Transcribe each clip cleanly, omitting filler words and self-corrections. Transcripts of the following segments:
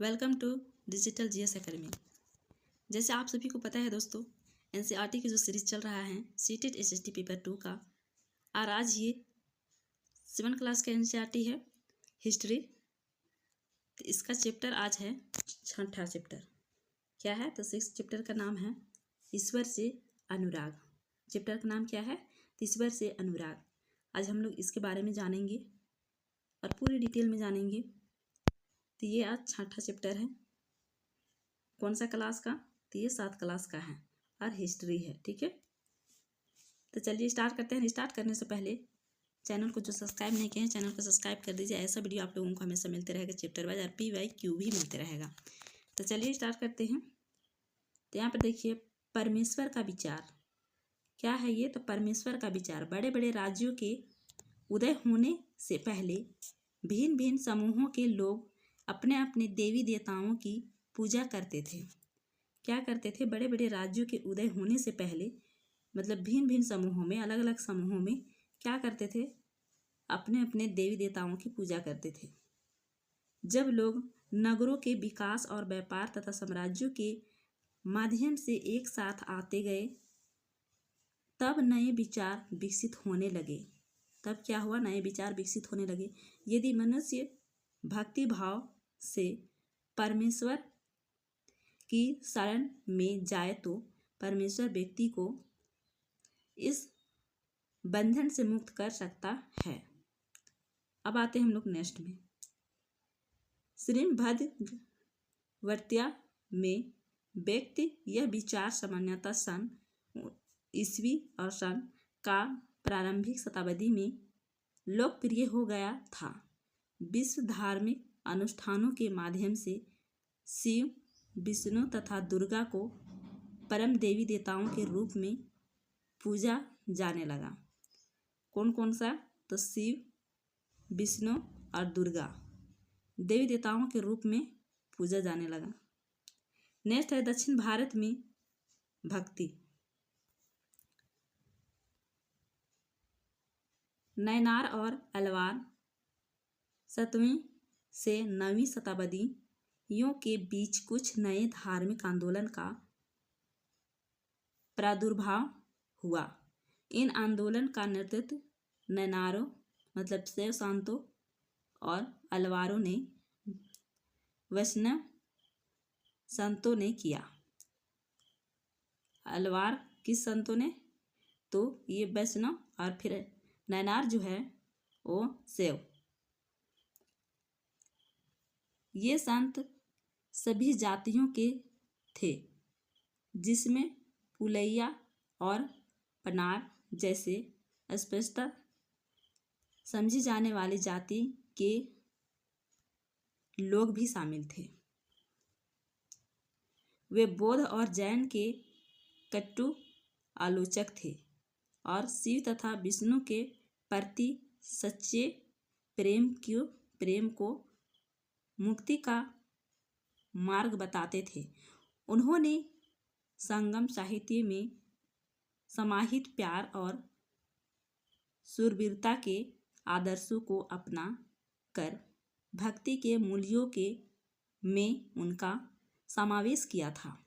Welcome to Digital GS Academy. जैसे आप सभी को पता है दोस्तों, एनसीईआरटी की जो सीरीज चल रहा है सीटेट एसएसटी पेपर 2 का, और आज ये 7 क्लास का एनसीईआरटी है हिस्ट्री। तो इसका चैप्टर आज है 6ठा चैप्टर। क्या है? तो 6 चैप्टर का नाम है ईश्वर से अनुराग। चैप्टर का नाम क्या है? ईश्वर से अनुराग। आज हम लोग इसके बारे में जानेंगे और पूरी डिटेल में जानेंगे। तो ये आज 6ठा चैप्टर है। कौन सा क्लास का? तो ये 7 क्लास का है और हिस्ट्री है। ठीक है, तो चलिए स्टार्ट करते हैं। स्टार्ट करने से पहले चैनल को जो सब्सक्राइब नहीं किए हैं, चैनल को सब्सक्राइब कर दीजिए। ऐसा वीडियो आप लोगों को हमेशा मिलते रहेगा, चैप्टर वाइज और PYQ भी मिलते रहेगा। तो चलिए स्टार्ट करते हैं। तो यहाँ पर देखिए, परमेश्वर का विचार क्या है ये? तो परमेश्वर का विचार बड़े बड़े राज्यों के उदय होने से पहले भिन्न भिन्न समूहों के लोग अपने अपने देवी देवताओं की पूजा करते थे। क्या करते थे? बड़े बड़े राज्यों के उदय होने से पहले, मतलब भिन्न भिन्न समूहों में, अलग अलग समूहों में क्या करते थे? अपने अपने देवी देवताओं की पूजा करते थे। जब लोग नगरों के विकास और व्यापार तथा साम्राज्यों के माध्यम से एक साथ आते गए, तब नए विचार विकसित होने लगे। तब क्या हुआ? नए विचार विकसित होने लगे। यदि मनुष्य भक्ति भाव से परमेश्वर की शरण में जाए तो परमेश्वर व्यक्ति को इस बंधन से मुक्त कर सकता है। अब आते हैं हम लोग नेक्स्ट में। श्रीमद्भगवद्गीता में व्यक्ति यह विचार सामान्यतः सन ईस्वी और सन का प्रारंभिक शताब्दी में लोकप्रिय हो गया था। विश्व धार्मिक अनुष्ठानों के माध्यम से शिव, विष्णु तथा दुर्गा को परम देवी देवताओं के रूप में पूजा जाने लगा। कौन कौन सा? तो शिव, विष्णु और दुर्गा देवी देवताओं के रूप में पूजा जाने लगा। नेक्स्ट है दक्षिण भारत में भक्ति। नैनार और अलवार 7वीं से 9वीं शताब्दियों के बीच कुछ नए धार्मिक आंदोलन का प्रादुर्भाव हुआ। इन आंदोलन का नेतृत्व नैनारों मतलब शैव संतों और अलवारों ने, वैष्णव संतों ने किया। अलवार किस संतों ने? तो ये वैष्णव, और फिर नैनार जो है वो शैव। ये संत सभी जातियों के थे, जिसमें पुलैया और पनार जैसे स्पष्टता समझी जाने वाली जाति के लोग भी शामिल थे। वे बौद्ध और जैन के कट्टू आलोचक थे और शिव तथा विष्णु के प्रति सच्चे प्रेम को मुक्ति का मार्ग बताते थे। उन्होंने संगम साहित्य में समाहित प्यार और शूरवीरता के आदर्शों को अपना कर भक्ति के मूल्यों के में उनका समावेश किया था।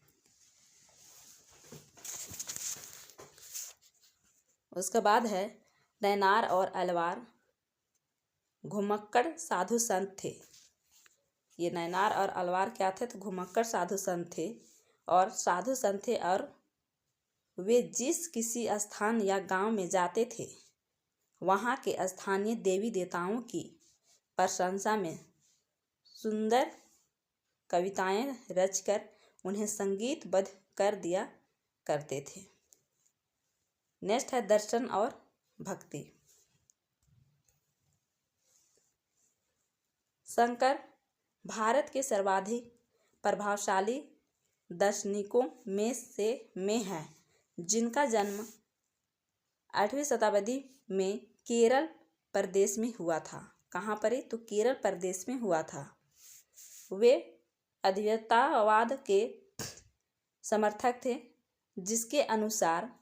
उसके बाद है नैनार और अलवार घुमक्कड़ साधु संत थे। ये नैनार और अलवार क्या थे? तो घुमक्कड़ साधु संत थे और साधु संत थे, और वे जिस किसी स्थान या गांव में जाते थे, वहां के स्थानीय देवी देवताओं की प्रशंसा में सुंदर कविताएं रचकर उन्हें संगीतबद्ध कर दिया करते थे। नेक्स्ट है दर्शन और भक्ति। शंकर भारत के सर्वाधिक प्रभावशाली दार्शनिकों में है, जिनका जन्म 8वीं शताब्दी में केरल प्रदेश में हुआ था। कहाँ पर? तो केरल प्रदेश में हुआ था। वे अद्वैतवाद के समर्थक थे, जिसके अनुसार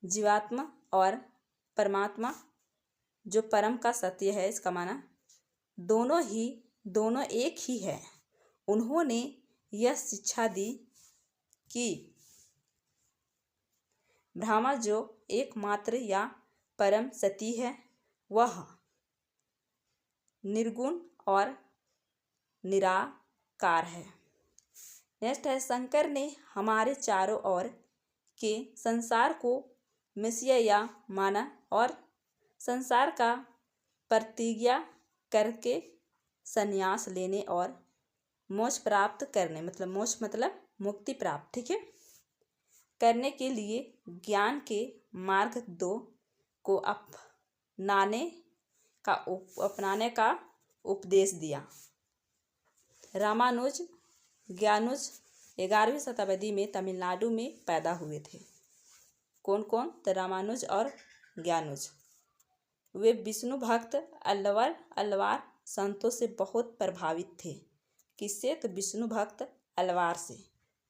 जीवात्मा और परमात्मा जो परम का सत्य है, इसका माना दोनों एक ही है। उन्होंने यह शिक्षा दी कि ब्रह्मा जो एकमात्र या परम सत्य है वह निर्गुण और निराकार है। नेक्स्ट है, शंकर ने हमारे चारों ओर के संसार को मिथ्या माना और संसार का प्रतिज्ञा करके संन्यास लेने और मोक्ष प्राप्त करने, मतलब मोक्ष मतलब मुक्ति प्राप्त, ठीक है, करने के लिए ज्ञान के मार्ग 2 को अपनाने का उपदेश दिया। रामानुज ज्ञानुज 11वीं शताब्दी में तमिलनाडु में पैदा हुए थे। कौन कौन? तो रामानुज और ज्ञानुज। वे विष्णु भक्त अल्वार संतों से बहुत प्रभावित थे। किससे? तो विष्णु भक्त अल्वार से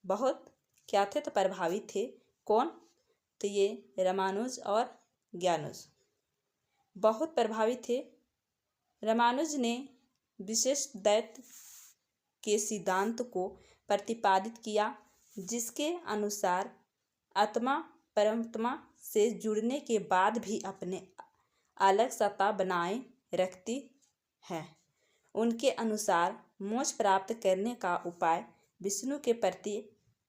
बहुत क्या थे? तो प्रभावित थे। कौन? तो ये रामानुज और ज्ञानुज बहुत प्रभावित थे। रामानुज ने विशेष द्वैत के सिद्धांत को प्रतिपादित किया, जिसके अनुसार आत्मा परमात्मा से जुड़ने के बाद भी अपने अलग सत्ता बनाए रखती है। उनके अनुसार मोक्ष प्राप्त करने का उपाय विष्णु के प्रति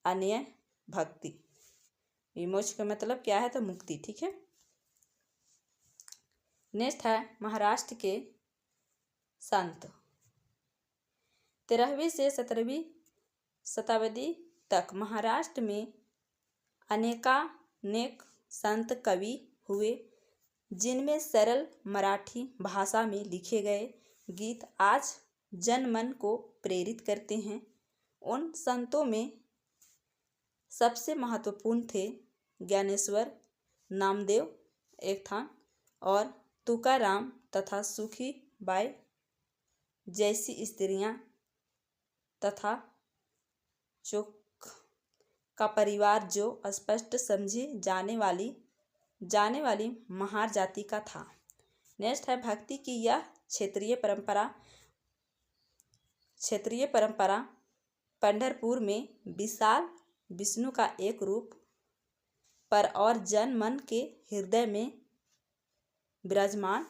अनन्य भक्ति। मोक्ष का मतलब क्या है? तो मुक्ति, ठीक है। नेक्स्ट है महाराष्ट्र के संत। 13वीं से 17वीं शताब्दी तक महाराष्ट्र में अनेक संत कवि हुए, जिनमें सरल मराठी भाषा में लिखे गए गीत आज जनमन को प्रेरित करते हैं। उन संतों में सबसे महत्वपूर्ण थे ज्ञानेश्वर, नामदेव एक था, और तुकाराम तथा सुखी बाई जैसी स्त्रियां तथा चोक का परिवार, जो स्पष्ट समझी जाने वाली महार जाति का था। नेक्स्ट है भक्ति की यह क्षेत्रीय परंपरा पंढरपुर में विशाल विष्णु का एक रूप पर और जन मन के हृदय में विराजमान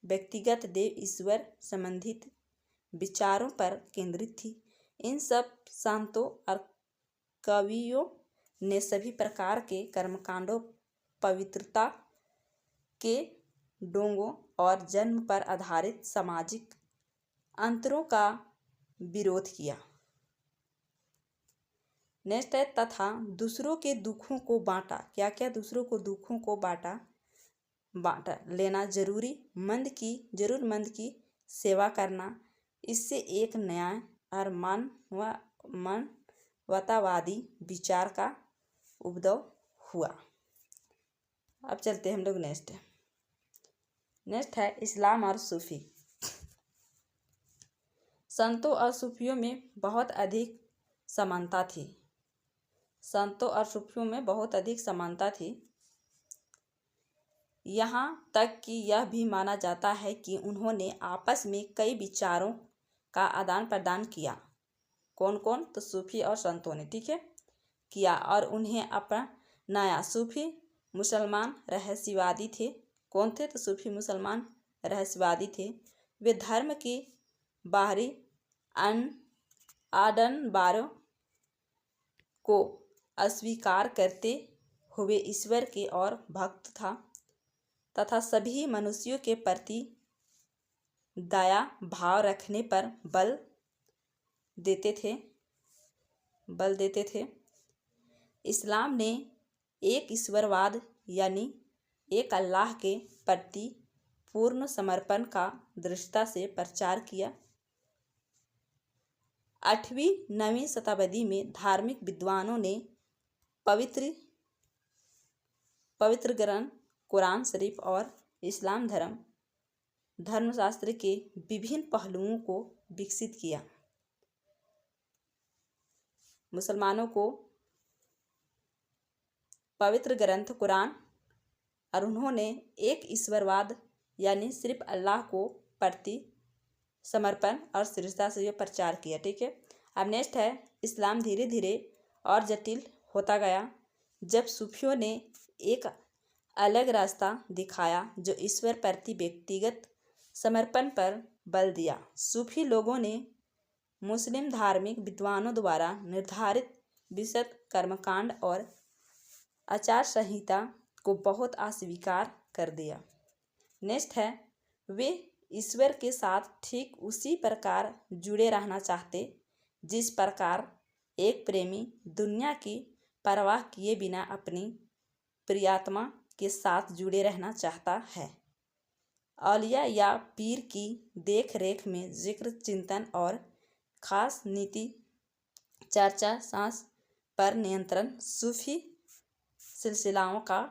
व्यक्तिगत देव ईश्वर संबंधित विचारों पर केंद्रित थी। इन सब संतों और कवियों ने सभी प्रकार के कर्मकांडों, पवित्रता के ढोंगों और जन्म पर आधारित सामाजिक अंतरों का विरोध किया। नेक्स्ट है तथा दूसरों के दुखों को बांटा। क्या क्या? दूसरों को दुखों को बांटा लेना, जरूरतमंद की सेवा करना, इससे एक न्याय और मानवतावादी विचार का उद्भव हुआ। अब चलते हैं हम लोग नेक्स्ट है इस्लाम और सूफी। संतों और सूफियों में बहुत अधिक समानता थी। यहाँ तक कि यह भी माना जाता है कि उन्होंने आपस में कई विचारों का आदान प्रदान किया। कौन कौन? तो सूफी और संतों ने, ठीक है, किया और उन्हें अपनाया। सूफी मुसलमान रहस्यवादी थे। कौन थे? तो सूफी मुसलमान रहस्यवादी थे। वे धर्म की बाहरी आडंबरों को अस्वीकार करते हुए ईश्वर के और भक्त था तथा सभी मनुष्यों के प्रति दया भाव रखने पर बल देते थे। इस्लाम ने एक ईश्वरवाद यानी एक अल्लाह के प्रति पूर्ण समर्पण का दृढ़ता से प्रचार किया। 8वीं-9वीं शताब्दी में धार्मिक विद्वानों ने पवित्र ग्रंथ कुरान शरीफ और इस्लाम धर्मशास्त्र के विभिन्न पहलुओं को विकसित किया। मुसलमानों को पवित्र ग्रंथ कुरान और उन्होंने एक ईश्वरवाद यानी सिर्फ अल्लाह को प्रति समर्पण और शीर्षता से ये प्रचार किया। ठीक है, अब नेक्स्ट है इस्लाम धीरे धीरे और जटिल होता गया जब सूफियों ने एक अलग रास्ता दिखाया जो ईश्वर प्रति व्यक्तिगत समर्पण पर बल दिया। सूफी लोगों ने मुस्लिम धार्मिक विद्वानों द्वारा निर्धारित विशद कर्मकांड और आचार संहिता को बहुत अस्वीकार कर दिया। नेक्स्ट है वे ईश्वर के साथ ठीक उसी प्रकार जुड़े रहना चाहते जिस प्रकार एक प्रेमी दुनिया की परवाह किए बिना अपनी प्रियात्मा के साथ जुड़े रहना चाहता है। औलिया या पीर की देख रेख में जिक्र चिंतन और खास नीति चर्चा सांस पर नियंत्रण सूफी सिलसिलाओं का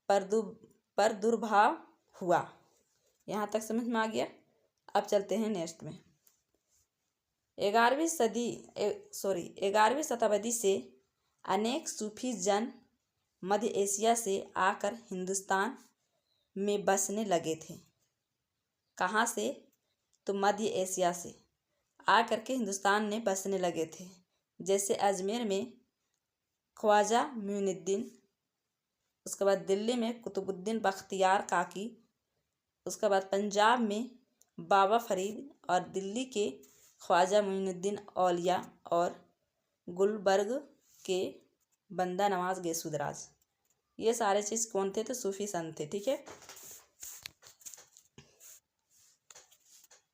प्रादुर्भाव हुआ। यहाँ तक समझ में आ गया। अब चलते हैं नेक्स्ट में। 11वीं शताब्दी से अनेक सूफी जन मध्य एशिया से आकर हिंदुस्तान में बसने लगे थे। कहाँ से? तो मध्य एशिया से आकर के हिंदुस्तान में बसने लगे थे। जैसे अजमेर में ख्वाजा मोइनुद्दीन, उसके बाद दिल्ली में कुतुबुद्दीन बख्तियार काकी, उसके बाद पंजाब में बाबा फरीद और दिल्ली के ख्वाजा मोइनुद्दीन औलिया और गुलबर्ग के बंदा नवाज गैसुदराज। ये सारे चीज़ कौन थे? तो सूफी संत थे। ठीक है,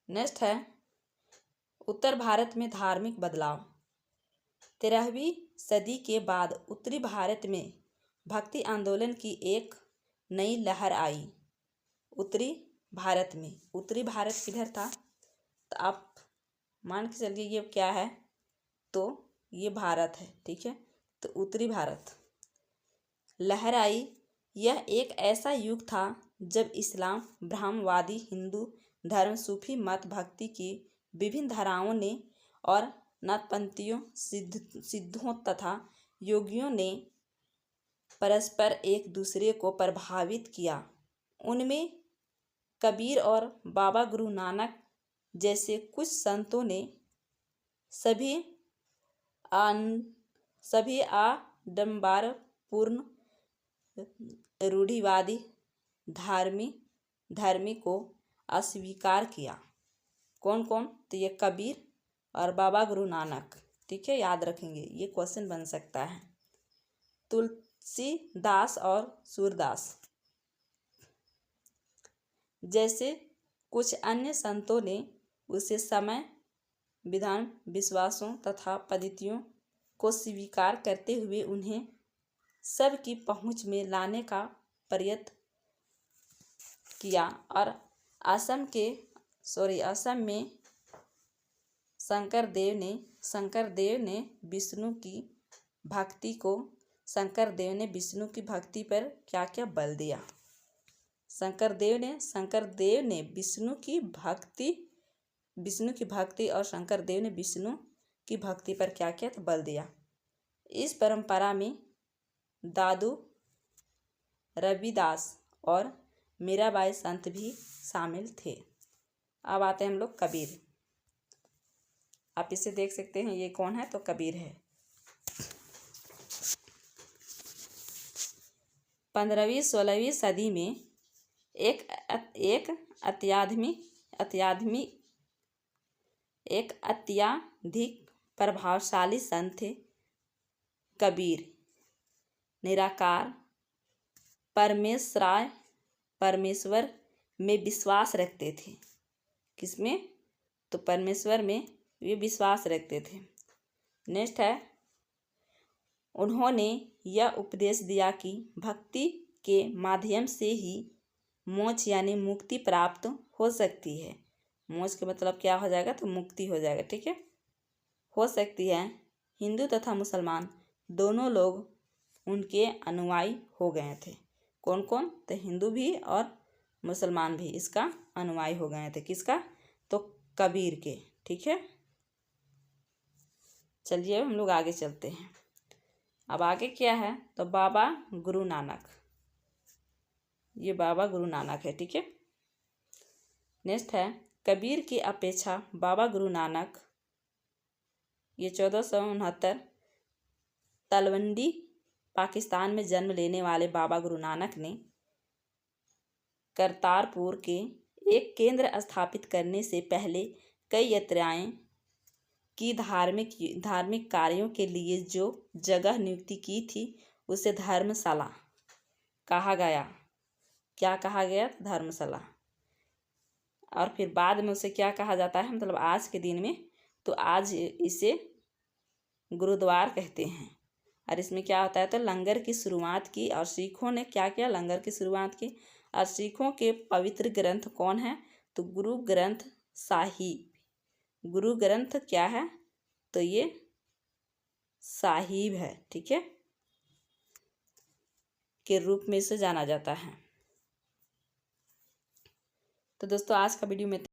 नेक्स्ट है उत्तर भारत में धार्मिक बदलाव। 13वीं सदी के बाद उत्तरी भारत में भक्ति आंदोलन की एक नई लहर आई। उत्तरी भारत किधर था? तो आप मान के चलिए ये क्या है? तो ये भारत है। ठीक है, तो उत्तरी भारत लहर आई। यह एक ऐसा युग था जब इस्लाम, ब्रह्मवादी हिंदू धर्म, सूफी मत, भक्ति की विभिन्न धाराओं ने और नाथपंथियों, सिद्धों तथा योगियों ने परस्पर एक दूसरे को प्रभावित किया। उनमें कबीर और बाबा गुरु नानक जैसे कुछ संतों ने सभी आडंबरपूर्ण रूढ़िवादी धर्मी को अस्वीकार किया। कौन कौन? तो ये कबीर और बाबा गुरु नानक। ठीक है, याद रखेंगे, ये क्वेश्चन बन सकता है। तुलसीदास और सूरदास जैसे कुछ अन्य संतों ने उसे समय, विधान, विश्वासों तथा पद्धतियों को स्वीकार करते हुए उन्हें सबकी पहुंच में लाने का प्रयत्न किया और असम में शंकरदेव ने विष्णु की भक्ति पर क्या बल दिया? शंकरदेव ने विष्णु की भक्ति और शंकरदेव ने विष्णु की भक्ति पर क्या तो बल दिया। इस परंपरा में दादू रविदास और मीराबाई संत भी शामिल थे। अब आते हैं हम लोग कबीर। आप इसे देख सकते हैं, ये कौन है? तो कबीर है। 15वीं-16वीं सदी में एक अत्यधिक प्रभावशाली संत थे कबीर। निराकार परमेश्वर में विश्वास रखते थे। किसमें? तो परमेश्वर में वे विश्वास रखते थे। नेक्स्ट है उन्होंने यह उपदेश दिया कि भक्ति के माध्यम से ही मोक्ष यानी मुक्ति प्राप्त हो सकती है। मोक्ष का मतलब क्या हो जाएगा? तो मुक्ति हो जाएगा। ठीक है, हो सकती है। हिंदू तथा मुसलमान दोनों लोग उनके अनुयायी हो गए थे। कौन कौन? तो हिंदू भी और मुसलमान भी इसका अनुयायी हो गए थे। किसका? तो कबीर के। ठीक है, चलिए हम लोग आगे चलते हैं। अब आगे क्या है? तो बाबा गुरु नानक। ये बाबा गुरु नानक है। ठीक है, नेक्स्ट है कबीर की अपेक्षा बाबा गुरु नानक, ये 1469, तलवंडी पाकिस्तान में जन्म लेने वाले बाबा गुरु नानक ने करतारपुर के एक केंद्र स्थापित करने से पहले कई यात्राएं की धार्मिक कार्यों के लिए जो जगह नियुक्ति की थी उसे धर्मशाला कहा गया। क्या कहा गया? धर्मशाला। और फिर बाद में उसे क्या कहा जाता है, मतलब आज के दिन में तो आज इसे गुरुद्वार कहते हैं। और इसमें क्या होता है, तो लंगर की शुरुआत की। और सिखों ने क्या किया? लंगर की शुरुआत की। और सिखों के पवित्र ग्रंथ कौन है? तो गुरु ग्रंथ साहिब। गुरु ग्रंथ क्या है? तो ये साहिब है, ठीक है, के रूप में इसे जाना जाता है। तो दोस्तों आज का वीडियो में